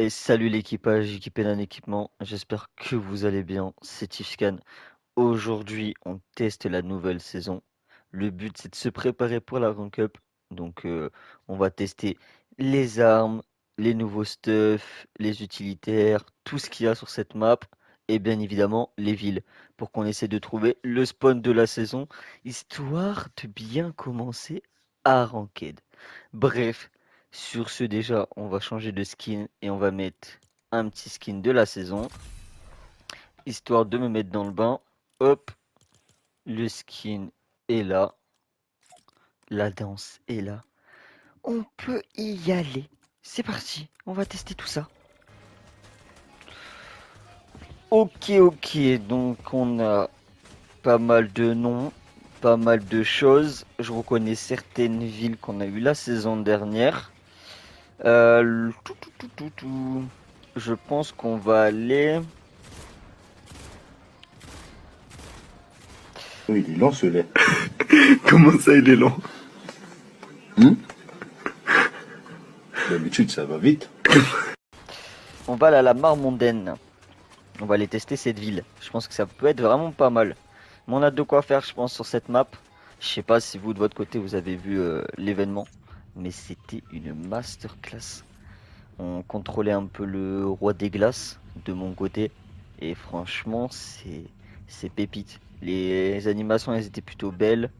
Et salut l'équipage équipé d'un équipement, j'espère que vous allez bien, c'est Tifscan. Aujourd'hui, on teste la nouvelle saison. Le but, c'est de se préparer pour la Rank Up. Donc, on va tester les armes, les nouveaux stuffs, les utilitaires, tout ce qu'il y a sur cette map, et bien évidemment, les villes, pour qu'on essaie de trouver le spawn de la saison, histoire de bien commencer à Ranked. Bref, sur ce déjà, on va changer de skin et on va mettre un petit skin de la saison, histoire de me mettre dans le bain. Hop, le skin est là, la danse est là. On peut y aller. C'est parti, on va tester tout ça. Ok, donc on a pas mal de noms, pas mal de choses. Je reconnais certaines villes qu'on a eues la saison dernière. Tout. Je pense qu'on va aller. Oui, il est lent ce lait. Comment ça, il est lent? D'habitude, ça va vite. On va aller à la Marmondaine. On va aller tester cette ville. Je pense que ça peut être vraiment pas mal. Mais on a de quoi faire, je pense, sur cette map. Je sais pas si vous, de votre côté, vous avez vu l'événement. Mais c'était une masterclass. On contrôlait un peu le roi des glaces de mon côté. Et franchement, c'est pépite. Les animations, elles étaient plutôt belles.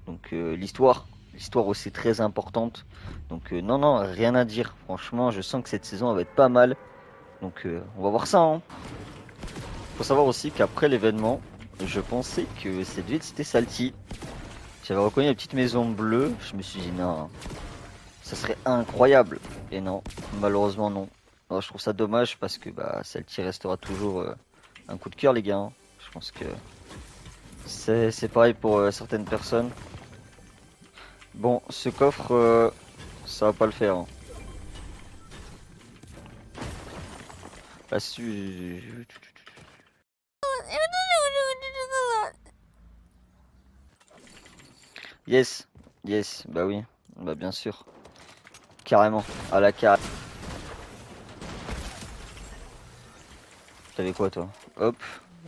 Donc l'histoire aussi très importante. Donc non, rien à dire. Franchement, je sens que cette saison elle va être pas mal. Donc on va voir ça, hein. Faut savoir aussi qu'après l'événement, je pensais que cette ville c'était Salty. J'avais reconnu la petite maison bleue. Je me suis dit non, ça serait incroyable. Et non, malheureusement non. Alors, je trouve ça dommage parce que bah Salty restera toujours un coup de cœur, les gars, hein. Je pense que c'est pareil pour certaines personnes. Bon, ce coffre, ça va pas le faire, hein. Yes, yes, bah oui, bah bien sûr. Carrément, à la carré. T'avais quoi toi? Hop,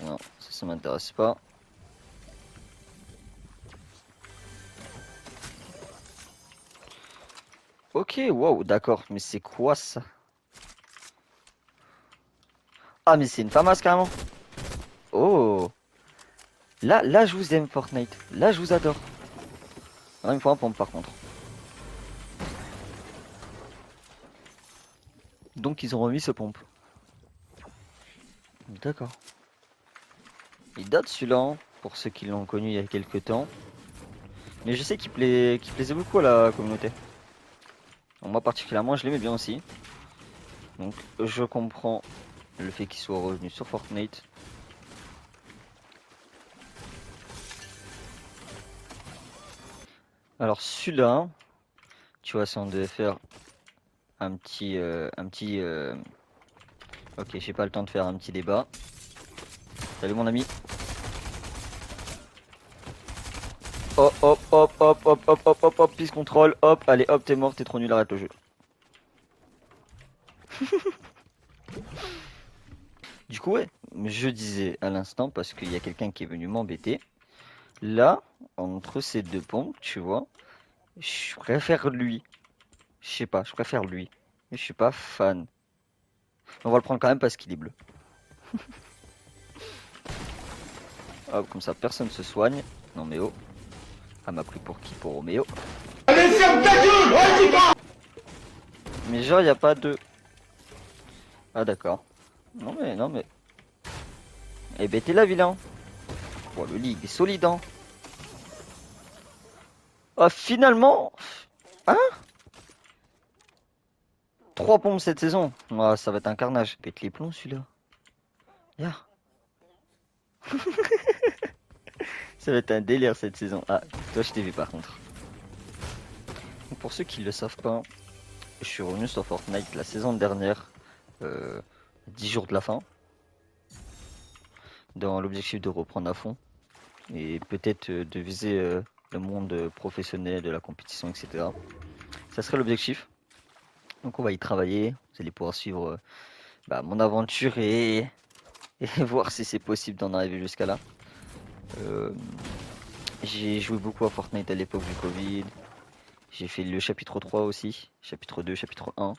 non, ça m'intéresse pas. Ok, wow, d'accord, mais c'est quoi ça? Ah, mais c'est une FAMAS carrément. Oh, là, je vous aime Fortnite. Là, je vous adore. Ah, il me faut un pompe par contre. Donc, ils ont remis ce pompe. D'accord. Il date celui-là, hein, pour ceux qui l'ont connu il y a quelques temps. Mais je sais qu'il plaisait beaucoup à la communauté. Bon, moi, particulièrement, je l'aimais bien aussi. Donc, je comprends le fait qu'il soit revenu sur Fortnite. Alors, celui-là, tu vois, si on devait faire un petit. Ok, j'ai pas le temps de faire un petit débat. Salut mon ami. Hop, hop, hop, hop, hop, hop, hop, hop, hop, peace control, hop, allez, hop, t'es mort, t'es trop nul, arrête le jeu. Du coup, ouais, je disais à l'instant, parce qu'il y a quelqu'un qui est venu m'embêter. Là, entre ces deux pompes, tu vois, je préfère lui. Je sais pas, je préfère lui. Mais je suis pas fan. On va le prendre quand même parce qu'il est bleu. Hop, comme ça, personne se soigne. Non mais oh. Elle m'a pris pour qui? Pour Roméo. Mais genre, y a pas de... Ah d'accord. Non mais... Eh ben t'es là, vilain. Oh, le lit, il est solide, hein. Ah, finalement... Hein? 3 pompes cette saison. Ah, ça va être un carnage. Pète les plombs, celui-là. Ya. Ça va être un délire cette saison. Ah, toi, je t'ai vu par contre. Pour ceux qui le savent pas, je suis revenu sur Fortnite la saison dernière. 10 jours de la fin. Dans l'objectif de reprendre à fond. Et peut-être de viser le monde professionnel, de la compétition, etc. Ça serait l'objectif. Donc on va y travailler. Vous allez pouvoir suivre mon aventure et voir si c'est possible d'en arriver jusqu'à là. Euh, j'ai joué beaucoup à Fortnite à l'époque du Covid. J'ai fait le chapitre 3 aussi, chapitre 2, chapitre 1.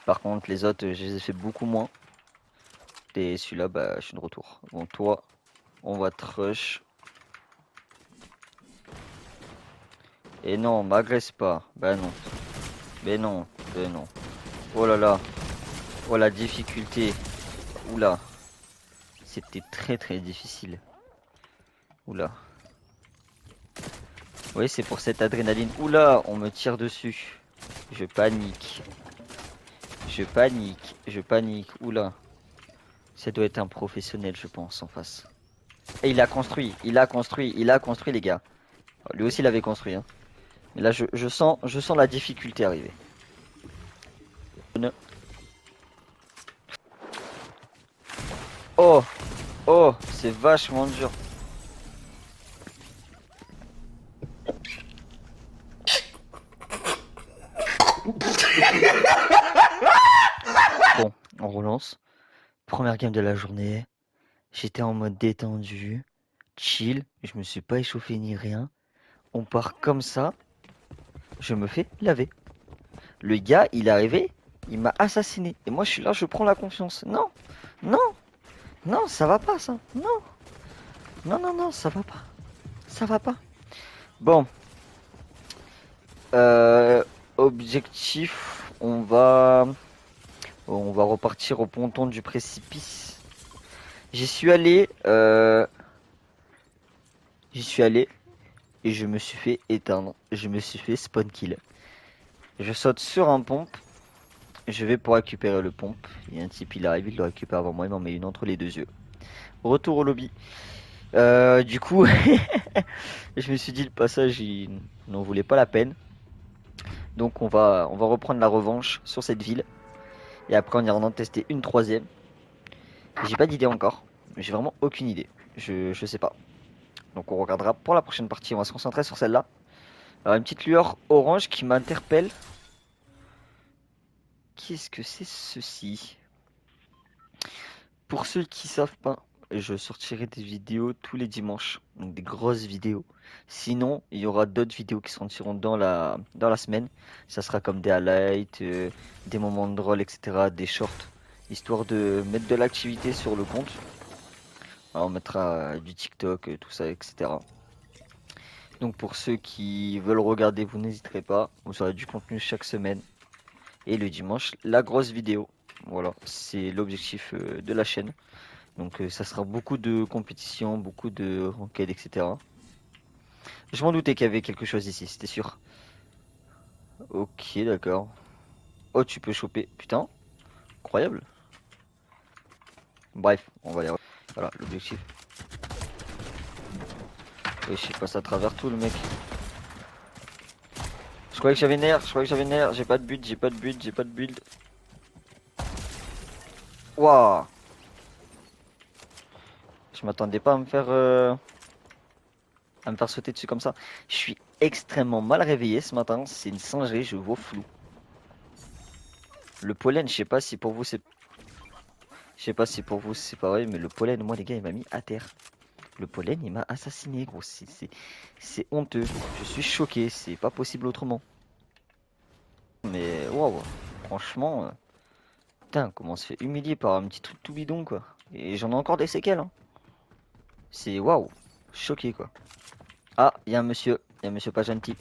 Par contre, les autres, je les ai fait beaucoup moins. Et celui-là, bah, je suis de retour. Bon, toi, on va te rush. Et non, m'agresse pas. Bah non. Mais non, mais non. Oh là là. Oh la difficulté. Oula. C'était très très difficile. Oula. Oui, c'est pour cette adrénaline. Oula, on me tire dessus. Je panique. Je panique. Je panique. Oula. Ça doit être un professionnel, je pense, en face. Et il a construit. Il a construit. Il a construit, les gars. Lui aussi, il avait construit. Hein. Mais là, je sens la difficulté arriver. Oh, oh, c'est vachement dur. Bon, on relance. Première game de la journée. J'étais en mode détendu, chill. Je me suis pas échauffé ni rien. On part comme ça. Je me fais laver. Le gars, il est arrivé. Il m'a assassiné. Et moi, je suis là, je prends la confiance. Non, non, non, ça va pas, ça. Non, non, non, non, ça va pas. Ça va pas. Bon. Objectif, on va repartir au ponton du précipice. J'y suis allé, et je me suis fait éteindre. Je me suis fait spawn kill. Je saute sur un pompe. Je vais pour récupérer le pompe. Il y a un type, il arrive, il le récupère avant moi, il m'en met une entre les deux yeux. Retour au lobby. Du coup, je me suis dit le passage, il n'en voulait pas la peine. Donc on va reprendre la revanche sur cette ville. Et après on ira en tester une troisième. J'ai pas d'idée encore. J'ai vraiment aucune idée. Je sais pas. Donc on regardera pour la prochaine partie. On va se concentrer sur celle-là. Alors une petite lueur orange qui m'interpelle. Qu'est-ce que c'est ceci? Pour ceux qui savent pas, je sortirai des vidéos tous les dimanches. Donc des grosses vidéos. Sinon, il y aura d'autres vidéos qui sortiront dans la semaine. Ça sera comme des highlights, des moments de drôle, etc. Des shorts. Histoire de mettre de l'activité sur le compte. Alors, on mettra du TikTok, tout ça, etc. Donc pour ceux qui veulent regarder, vous n'hésiterez pas. Vous aurez du contenu chaque semaine. Et le dimanche, la grosse vidéo. Voilà, c'est l'objectif de la chaîne. Donc ça sera beaucoup de compétition, beaucoup de ranked, etc. Je m'en doutais qu'il y avait quelque chose ici, c'était sûr. Ok, d'accord. Oh, tu peux choper. Putain, incroyable. Bref, on va y arriver. Voilà, l'objectif. Oui, je passe à travers tout le mec. Je croyais que j'avais nerf, j'ai pas de but, j'ai pas de but, j'ai pas de build. Waouh. Je m'attendais pas à me faire sauter dessus comme ça. Je suis extrêmement mal réveillé ce matin, c'est une singerie, je vois flou. Le pollen, je sais pas si pour vous c'est pareil, mais le pollen, moi les gars, il m'a mis à terre. Le pollen, il m'a assassiné, gros. C'est honteux. Je suis choqué, c'est pas possible autrement. Mais waouh, franchement, putain, comment on se fait humilier par un petit truc tout bidon, quoi. Et j'en ai encore des séquelles, hein. C'est waouh, choqué, quoi. Ah, il y a un monsieur pas gentil.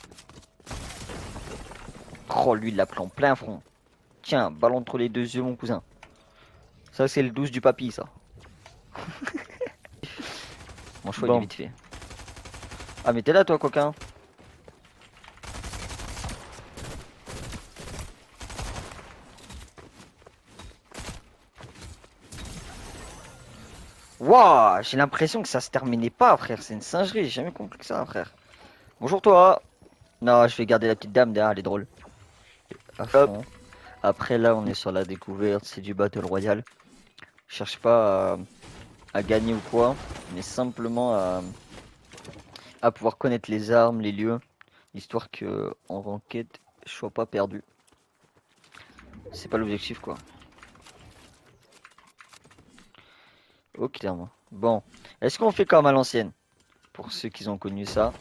Oh, lui, il l'a pris en plein front. Tiens, ballon entre les deux yeux, mon cousin. Ça, c'est le 12 du papy, ça. Mon choix, il est Bon. vite fait. Ah, mais t'es là, toi, coquin. Waouh, j'ai l'impression que ça se terminait pas, frère. C'est une singerie, j'ai jamais compris que ça, frère. Bonjour, toi. Non, je vais garder la petite dame derrière, elle est drôle. À fond. Après, là, on est sur la découverte, c'est du Battle Royale. Je cherche pas à gagner ou quoi, mais simplement à pouvoir connaître les armes, les lieux, histoire que en ranked, je sois pas perdu. C'est pas l'objectif quoi. Ok, clairement. Bon, est-ce qu'on fait comme à l'ancienne? Pour ceux qui ont connu ça.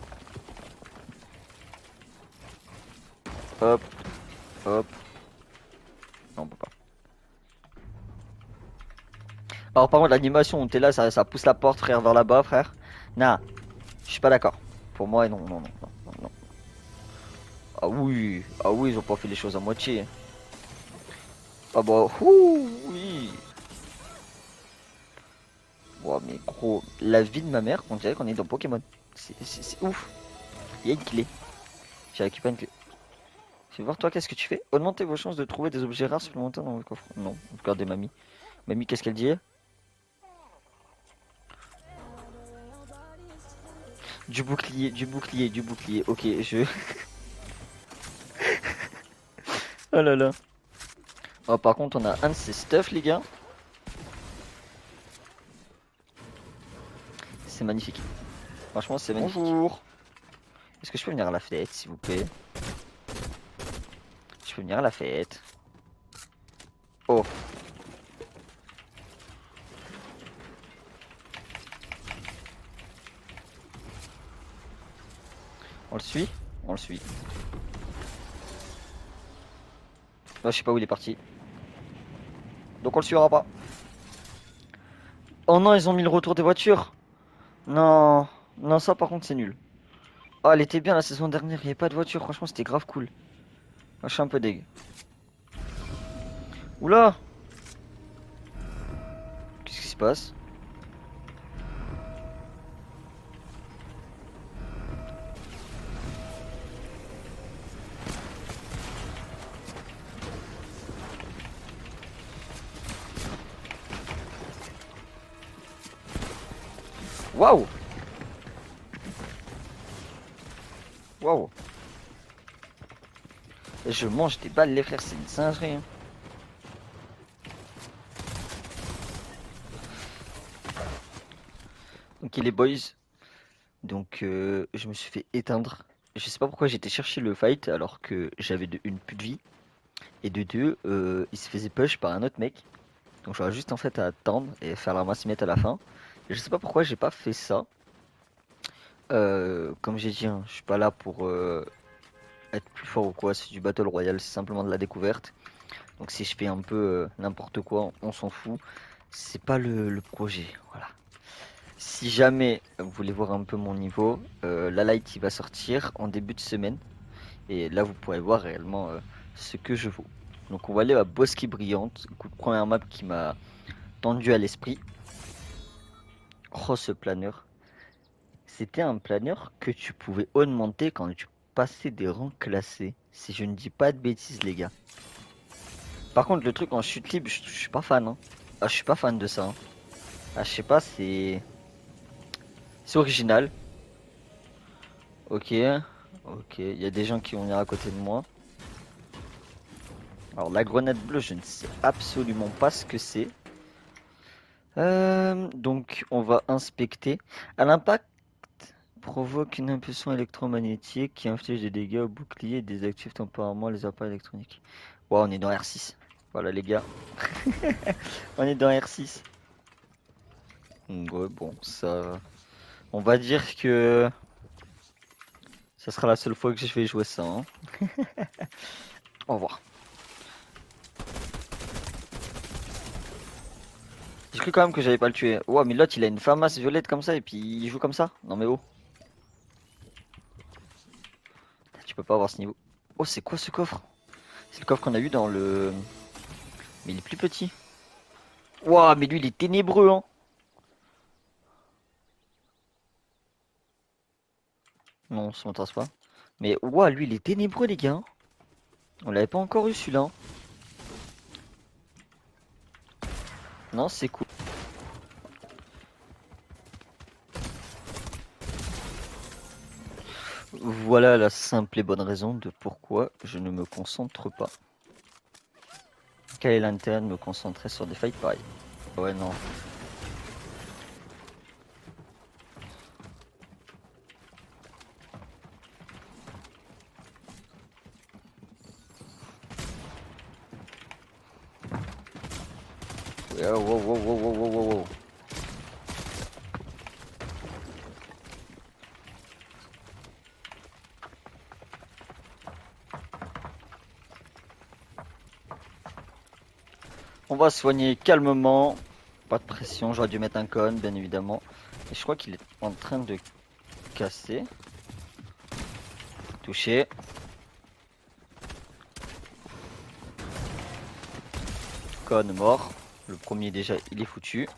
Hop, hop. Non, on peut pas. Alors par contre l'animation où t'es là, ça pousse la porte frère vers là-bas frère. Nah, je suis pas d'accord. Pour moi non, non, non, non, non, non. Ah oui, ils ont pas fait les choses à moitié. Ah bah, oui. Wow, mais gros, la vie de ma mère, on dirait qu'on est dans Pokémon. C'est ouf. Il y a une clé. J'ai récupéré une clé. Fais voir toi, qu'est-ce que tu fais? Augmentez vos chances de trouver des objets rares supplémentaires dans le coffre. Non, regardez mamie. Mamie, qu'est-ce qu'elle dit? Du bouclier, du bouclier, du bouclier. Ok, je... Oh là là. Oh, par contre, on a un de ces stuff, les gars. C'est magnifique. Franchement, c'est magnifique. Bonjour. Est-ce que je peux venir à la fête, s'il vous plaît? Je peux venir à la fête. Oh. On le suit? On le suit. Oh, je sais pas où il est parti. Donc on le suivra pas. Oh non, ils ont mis le retour des voitures. Non. Non, ça par contre, c'est nul. Oh, elle était bien la saison dernière, il n'y avait pas de voiture. Franchement, c'était grave cool. Moi, je suis un peu deg. Oula! Qu'est-ce qui se passe? Waouh! Waouh! Et je mange des balles, les frères, c'est une singerie, hein. Ok, les boys. Donc, je me suis fait éteindre. Je sais pas pourquoi j'étais chercher le fight alors que j'avais de une plus de vie. Et de deux, il se faisait push par un autre mec. Donc, j'aurais juste en fait à attendre et faire la massimette à la fin. Et je sais pas pourquoi j'ai pas fait ça. Comme j'ai dit, hein, je suis pas là pour être plus fort ou quoi. C'est du Battle Royale, c'est simplement de la découverte. Donc, si je fais un peu n'importe quoi, on s'en fout. C'est pas le projet. Voilà. Si jamais vous voulez voir un peu mon niveau, la light il va sortir en début de semaine. Et là vous pourrez voir réellement ce que je vaux. Donc on va aller à Bosquet Brillante. Écoute, première map qui m'a tendu à l'esprit. Oh ce planeur. C'était un planeur que tu pouvais augmenter quand tu passais des rangs classés. Si je ne dis pas de bêtises les gars. Par contre le truc en chute libre, je suis pas fan. Hein. Ah je suis pas fan de ça. Hein. Ah je sais pas, c'est original. Ok, ok, il y a des gens qui vont venir à côté de moi. Alors la grenade bleue, je ne sais absolument pas ce que c'est. Donc on va inspecter. À l'impact, provoque une impulsion électromagnétique qui inflige des dégâts au bouclier et désactive temporairement les appareils électroniques. Wow, on est dans R6. Voilà les gars, on est dans R6. Ouais, bon, ça... On va dire que ça sera la seule fois que je vais jouer ça. Hein. Au revoir. J'ai cru quand même que j'allais pas le tuer. Ouah, mais l'autre il a une famasse violette comme ça et puis il joue comme ça. Non mais oh, tu peux pas avoir ce niveau. Oh, c'est quoi ce coffre? C'est le coffre qu'on a eu dans le... Mais il est plus petit. Ouah, mais lui il est ténébreux hein. Non, ça m'intéresse pas. Mais ouah, lui il est ténébreux les gars. On l'avait pas encore eu celui-là. Hein. Non, c'est cool. Voilà la simple et bonne raison de pourquoi je ne me concentre pas. Quel est l'intérêt de me concentrer sur des fights pareils? Ouais, non. Ouais, wow, wow, wow, wow, wow, wow, wow. On va soigner calmement. Pas de pression, j'aurais dû mettre un cône, bien évidemment. Et je crois qu'il est en train de casser. Touché. Cône mort. Le premier déjà, il est foutu.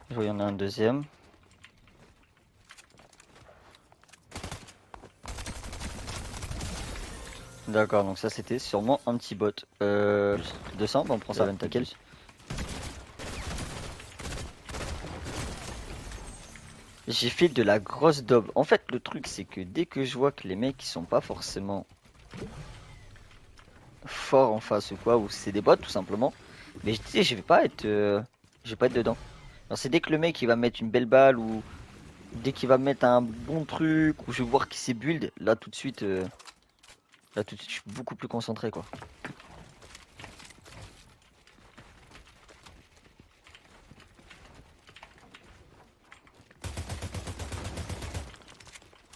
Je vois, il y en a un deuxième. D'accord, donc ça c'était sûrement un petit bot. 200, on prend ça, Ouais, taquel. J'ai fait de la grosse daube. En fait, le truc c'est que dès que je vois que les mecs ils sont pas forcément forts en face ou quoi, ou c'est des bots tout simplement, mais tu sais, je vais pas être dedans. Alors c'est dès que le mec il va mettre une belle balle ou dès qu'il va mettre un bon truc ou je vais voir qu'il s'est build, là tout de suite je suis beaucoup plus concentré quoi.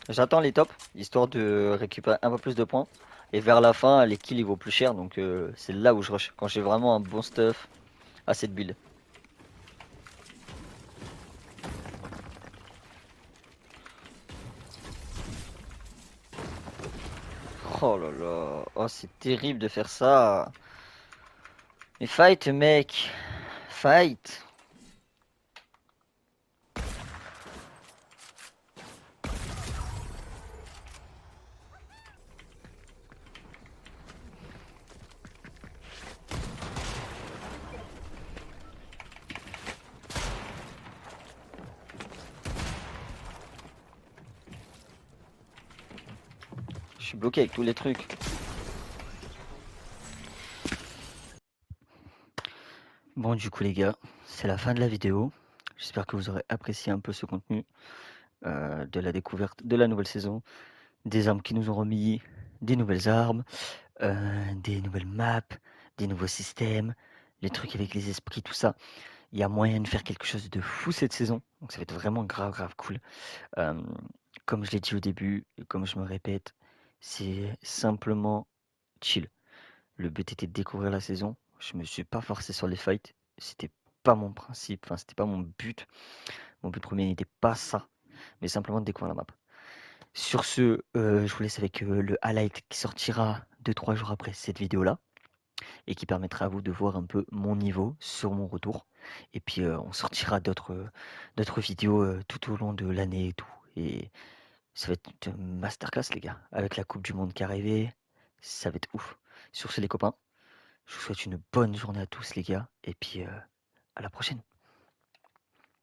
J'attends les tops, histoire de récupérer un peu plus de points. Et vers la fin, les kills ils vaut plus cher, donc c'est là où je rush. Quand j'ai vraiment un bon stuff à cette build. Oh là là, oh c'est terrible de faire ça. Mais fight mec, fight. Je suis bloqué avec tous les trucs. Bon du coup les gars, c'est la fin de la vidéo. J'espère que vous aurez apprécié un peu ce contenu de la découverte de la nouvelle saison. Des armes qui nous ont remis, des nouvelles armes, des nouvelles maps, des nouveaux systèmes, les trucs avec les esprits, tout ça. Il y a moyen de faire quelque chose de fou cette saison, donc ça va être vraiment grave cool. Euh, Comme je l'ai dit au début, et comme je me répète, c'est simplement chill. Le but était de découvrir la saison. Je me suis pas forcé sur les fights. C'était pas mon principe, enfin c'était pas mon but. Mon but premier n'était pas ça, mais simplement de découvrir la map. Sur ce, je vous laisse avec le highlight qui sortira 2-3 jours après cette vidéo-là et qui permettra à vous de voir un peu mon niveau sur mon retour. Et puis on sortira d'autres vidéos tout au long de l'année et tout. Et ça va être une masterclass les gars. Avec la Coupe du Monde qui est arrivée, ça va être ouf. Sur ce les copains, je vous souhaite une bonne journée à tous les gars. Et puis à la prochaine.